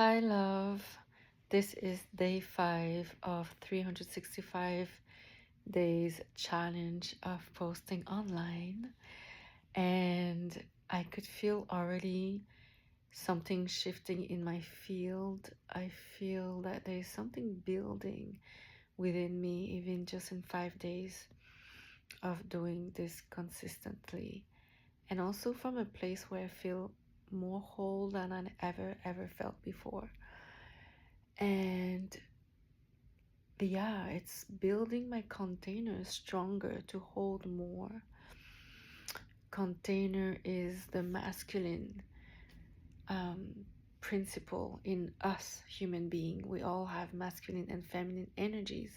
Hi, love. This is day 5 of 365 days challenge of posting online. And I could feel already something shifting in my field. I feel that there is something building within me, even just in 5 days of doing this consistently. And also from a place where I feel more whole than I ever felt before. And yeah, it's building my container stronger to hold more. Container is the masculine um, principle in us human being. We all have masculine and feminine energies,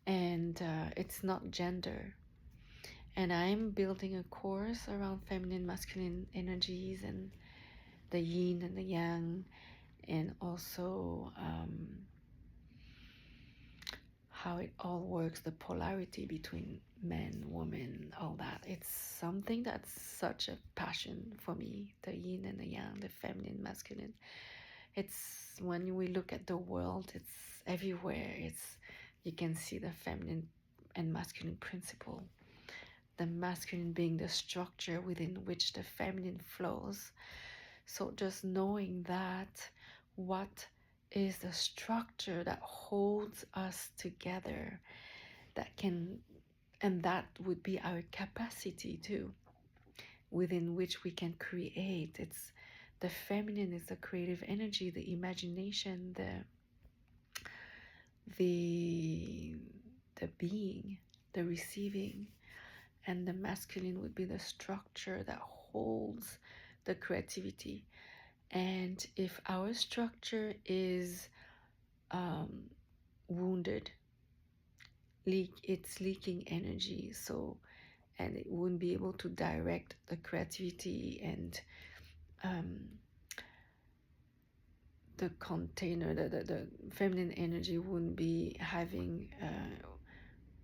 and it's not gender. And I'm building a course around feminine, masculine energies and the yin and the yang, and also how it all works, the polarity between men, women, all that. It's something that's such a passion for me, the yin and the yang, the feminine, masculine. It's when we look at the world, it's everywhere. You can see the feminine and masculine principle. The masculine being the structure within which the feminine flows. So just knowing that, what is the structure that holds us together, that can, and that would be our capacity too, within which we can create. It's the feminine is the creative energy, the imagination, the being, the receiving, and the masculine would be the structure that holds the creativity. And if our structure is wounded, it's leaking energy, so, and it wouldn't be able to direct the creativity and the container, the feminine energy wouldn't be having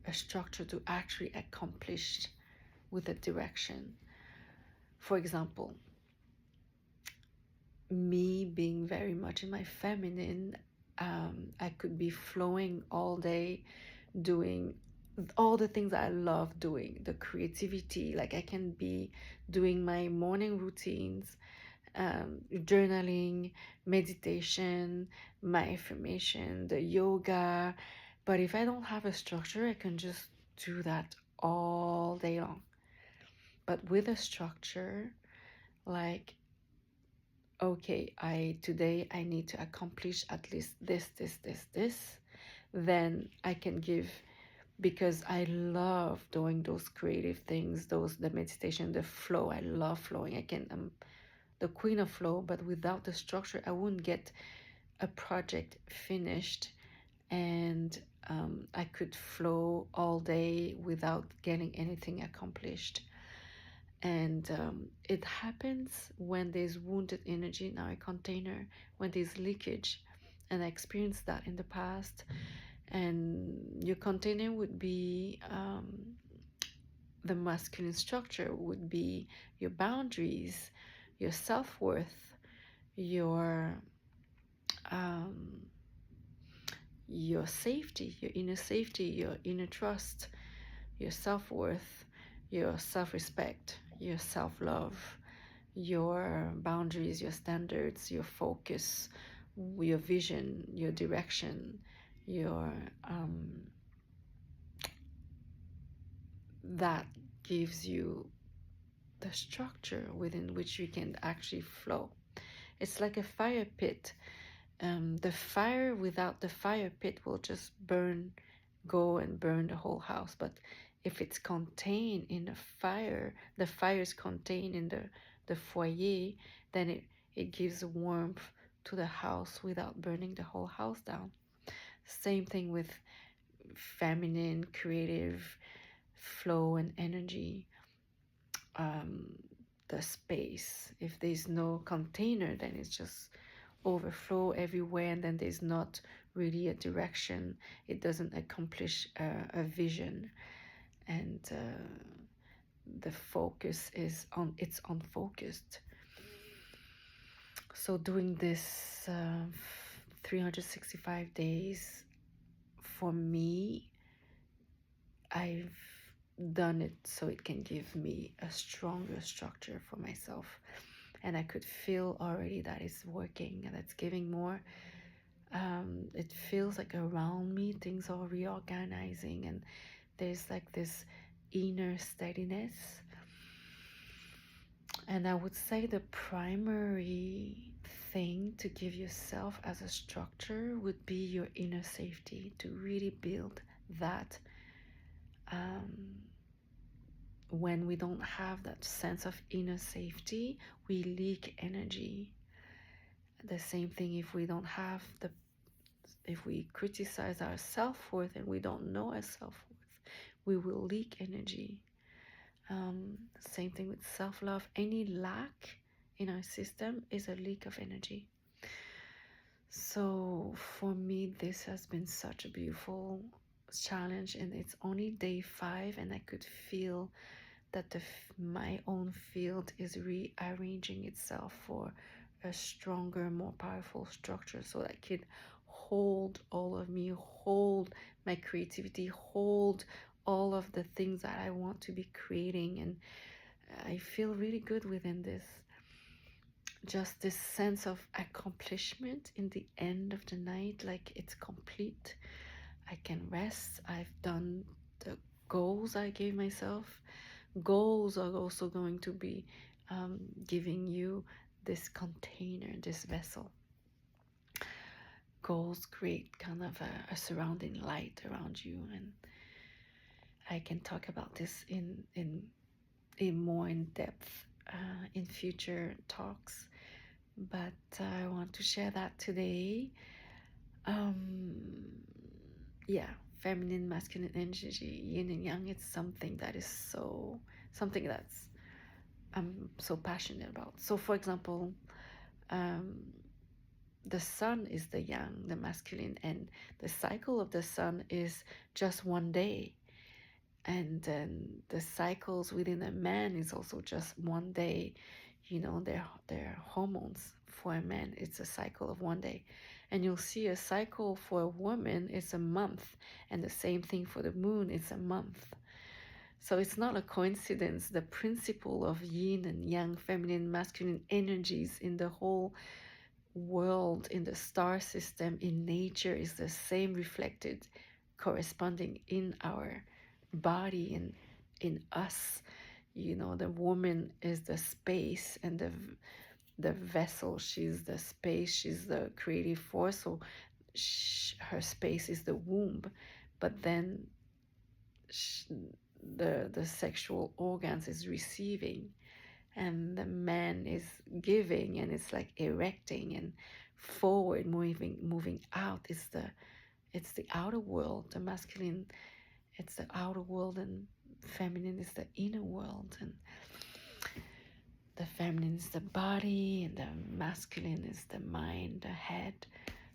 a structure to actually accomplish with a direction. For example, me being very much in my feminine, I could be flowing all day, doing all the things I love doing, the creativity. Like I can be doing my morning routines, journaling, meditation, my affirmation, the yoga. But if I don't have a structure, I can just do that all day long. But with a structure, like, okay, today I need to accomplish at least this, then I can give, because I love doing those creative things, the meditation, the flow. I love flowing. I'm the queen of flow, but without the structure, I wouldn't get a project finished, and I could flow all day without getting anything accomplished. And it happens when there's wounded energy in our container, when there's leakage. And I experienced that in the past. And your container would be the masculine structure would be your boundaries, your self-worth, your safety, your inner trust, your self-worth, your self-respect, your self-love, your boundaries, your standards, your focus, your vision, your direction, your that gives you the structure within which you can actually flow. It's like a fire pit. The fire without the fire pit will just go and burn the whole house. But if it's contained in the fire is contained in the foyer, then it gives warmth to the house without burning the whole house down. Same thing with feminine, creative flow and energy. The space, if there's no container, then it's just overflow everywhere, and then there's not really a direction. It doesn't accomplish a vision, and the focus is on, it's unfocused. So doing this 365 days, for me, I've done it so it can give me a stronger structure for myself. And I could feel already that it's working and it's giving more. It feels like around me things are reorganizing, and there's like this inner steadiness. And I would say the primary thing to give yourself as a structure would be your inner safety, to really build that. When we don't have that sense of inner safety, we leak energy. The same thing if we don't have if we criticize our self-worth and we don't know our self-worth, we will leak energy. Same thing with self-love. Any lack in our system is a leak of energy. So for me, this has been such a beautiful challenge, and it's only day 5, and I could feel that my own field is rearranging itself for a stronger, more powerful structure, so that I could hold all of me, hold my creativity, hold all of the things that I want to be creating. And I feel really good within this. Just this sense of accomplishment in the end of the night, like it's complete. I can rest. I've done the goals I gave myself. Goals are also going to be giving you this container, this vessel. Goals create kind of a surrounding light around you, and I can talk about this in more in depth in future talks, but I want to share that today. Yeah, feminine, masculine energy, yin and yang, it's something that is something that's I'm so passionate about. So for example, the sun is the yang, the masculine, and the cycle of the sun is just one day. And then the cycles within a man is also just one day. You know, their hormones for a man, it's a cycle of one day. And you'll see a cycle for a woman is a month, and the same thing for the moon, it's a month. So it's not a coincidence. The principle of yin and yang, feminine, masculine energies in the whole world, in the star system, in nature, is the same, reflected, corresponding in our body and in us. You know, the woman is the space, and the vessel, she's the space, she's the creative force. So her space is the womb, but then the sexual organs is receiving, and the man is giving, and it's like erecting and forward, moving out. It's the outer world. The masculine, it's the outer world, and feminine is the inner world. And the feminine is the body, and the masculine is the mind, the head.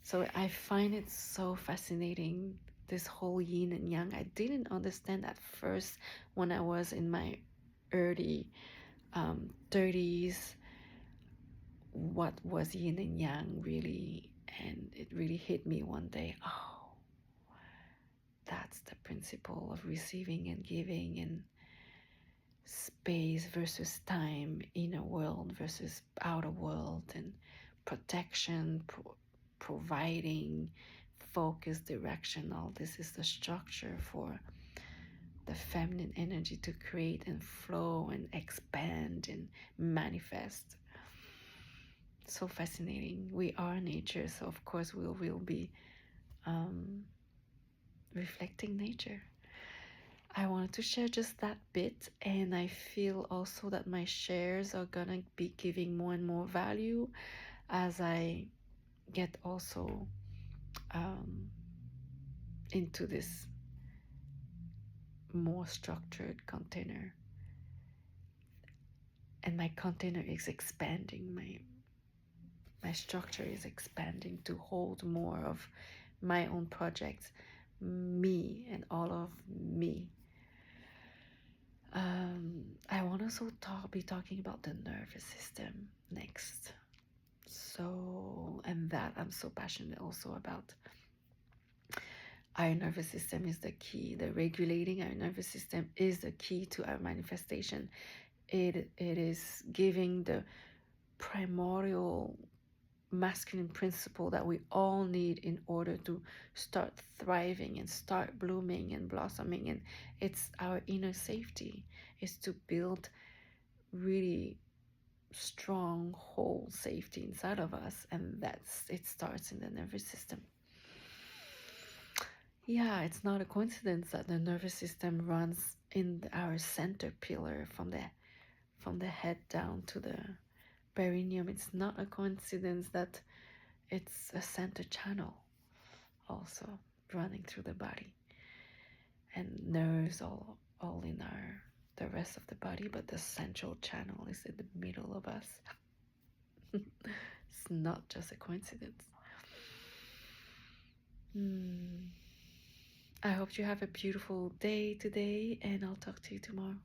So I find it so fascinating, this whole yin and yang. I didn't understand at first when I was in my early 30s what was yin and yang really, and it really hit me one day. Oh, that's the principle of receiving and giving, and space versus time, inner world versus outer world, and protection, providing, focus, direction. All this is the structure for the feminine energy to create and flow and expand and manifest. So fascinating. We are nature, so of course we will be reflecting nature. I wanted to share just that bit, and I feel also that my shares are gonna be giving more and more value as I get also into this more structured container. And my container is expanding, my structure is expanding to hold more of my own projects, me and all of me. I want to also be talking about the nervous system next. So, and that I'm so passionate also about. Our nervous system is the key. The regulating our nervous system is the key to our manifestation. It is giving the primordial masculine principle that we all need in order to start thriving and start blooming and blossoming. And it's our inner safety, is to build really strong whole safety inside of us, and it starts in the nervous system. Yeah, it's not a coincidence that the nervous system runs in our center pillar from the head down to the perineum. It's not a coincidence that it's a center channel also running through the body, and nerves all in the rest of the body, but the central channel is in the middle of us. It's not just a coincidence. I hope you have a beautiful day today, and I'll talk to you tomorrow.